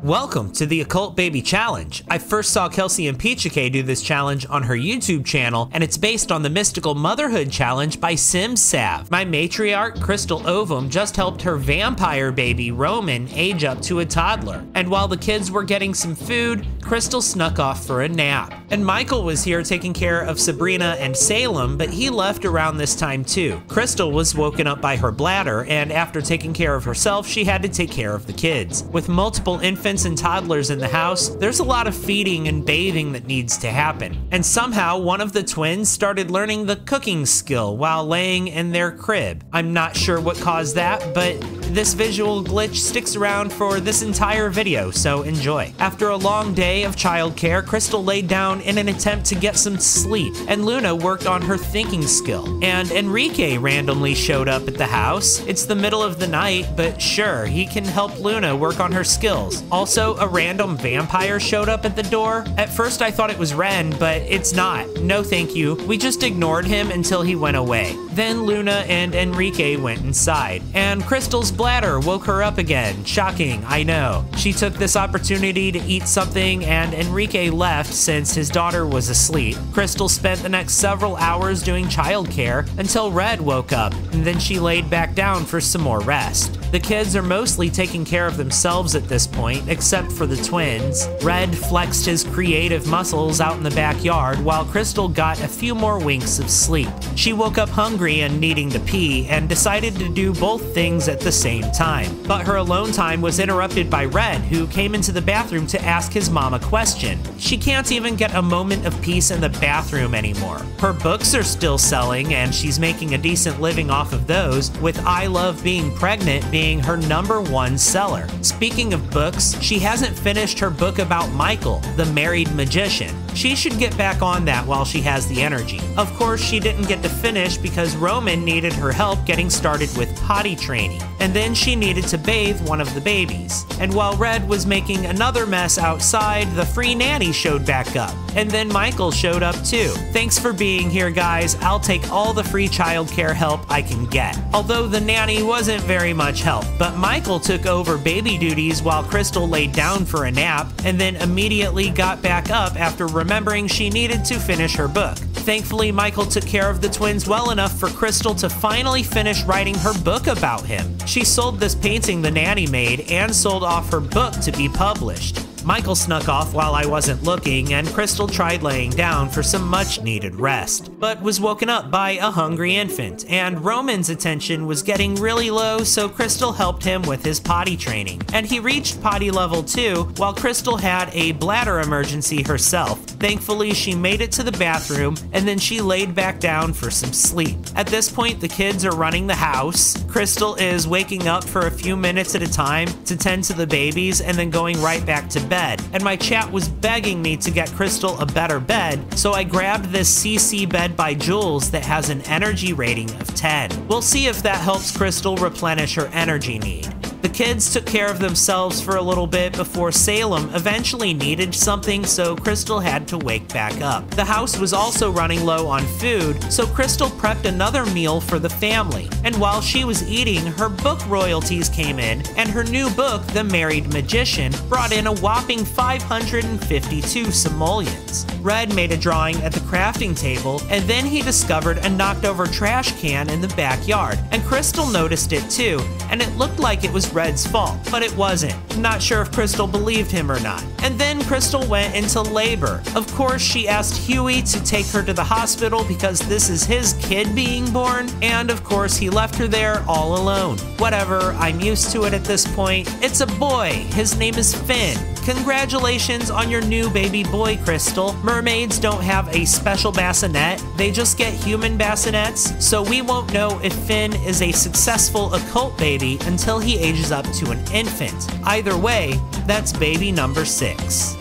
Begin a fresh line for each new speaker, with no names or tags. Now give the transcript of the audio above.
Welcome to the Occult Baby Challenge. I first saw Kelsey and Peachake do this challenge on her YouTube channel, and it's based on the Mystical Motherhood challenge by SimSav. My matriarch, Crystal Ovum, just helped her vampire baby, Roman, age up to a toddler. And while the kids were getting some food, Crystal snuck off for a nap. And Michael was here taking care of Sabrina and Salem, but he left around this time too. Crystal was woken up by her bladder, and after taking care of herself, she had to take care of the kids. With multiple infants and toddlers in the house, there's a lot of feeding and bathing that needs to happen. And somehow one of the twins started learning the cooking skill while laying in their crib. I'm not sure what caused that, but this visual glitch sticks around for this entire video, so enjoy. After a long day of childcare, Crystal laid down in an attempt to get some sleep, and Luna worked on her thinking skill. And Enrique randomly showed up at the house. It's the middle of the night, but sure, he can help Luna work on her skills. Also, a random vampire showed up at the door. At first I thought it was Ren, but it's not. No thank you. We just ignored him until he went away. Then Luna and Enrique went inside, and Crystal's bladder woke her up again. Shocking, I know. She took this opportunity to eat something, and Enrique left since his daughter was asleep. Crystal spent the next several hours doing childcare until Red woke up, and then she laid back down for some more rest. The kids are mostly taking care of themselves at this point, except for the twins. Red flexed his creative muscles out in the backyard, while Crystal got a few more winks of sleep. She woke up hungry and needing to pee, and decided to do both things at the same time. But her alone time was interrupted by Red, who came into the bathroom to ask his mom a question. She can't even get a moment of peace in the bathroom anymore. Her books are still selling, and she's making a decent living off of those, with I Love Being Pregnant being her #1 seller. Speaking of books, she hasn't finished her book about Michael, the married magician. She should get back on that while she has the energy. Of course, she didn't get to finish because Roman needed her help getting started with potty training, and then she needed to bathe one of the babies. And while Red was making another mess outside, the free nanny showed back up, and then Michael showed up too. Thanks for being here, guys. I'll take all the free childcare help I can get. Although the nanny wasn't very much help, but Michael took over baby duties while Crystal laid down for a nap, and then immediately got back up after remembering she needed to finish her book. Thankfully, Michael took care of the twins well enough for Crystal to finally finish writing her book about him. She sold this painting the nanny made and sold off her book to be published. Michael snuck off while I wasn't looking, and Crystal tried laying down for some much-needed rest, but was woken up by a hungry infant, and Roman's attention was getting really low, so Crystal helped him with his potty training. And he reached potty level 2, while Crystal had a bladder emergency herself. Thankfully, she made it to the bathroom, and then she laid back down for some sleep. At this point, the kids are running the house. Crystal is waking up for a few minutes at a time to tend to the babies, and then going right back to bed. And my chat was begging me to get Crystal a better bed, so I grabbed this CC bed by Jules that has an energy rating of 10. We'll see if that helps Crystal replenish her energy need. The kids took care of themselves for a little bit before Salem eventually needed something, so Crystal had to wake back up. The house was also running low on food, so Crystal prepped another meal for the family. And while she was eating, her book royalties came in, and her new book, The Married Magician, brought in a whopping 552 simoleons. Red made a drawing at the crafting table, and then he discovered a knocked over trash can in the backyard, and Crystal noticed it too, and it looked like it was Red's fault, but it wasn't. Not sure if Crystal believed him or not. And then Crystal went into labor. Of course, she asked Huey to take her to the hospital because this is his kid being born, and of course he left her there all alone. Whatever, I'm used to it at this point. It's a boy. His name is Finn. Congratulations on your new baby boy, Crystal. Mermaids don't have a special bassinet, they just get human bassinets, so we won't know if Finn is a successful occult baby until he ages up to an infant. Either way, that's baby number 6.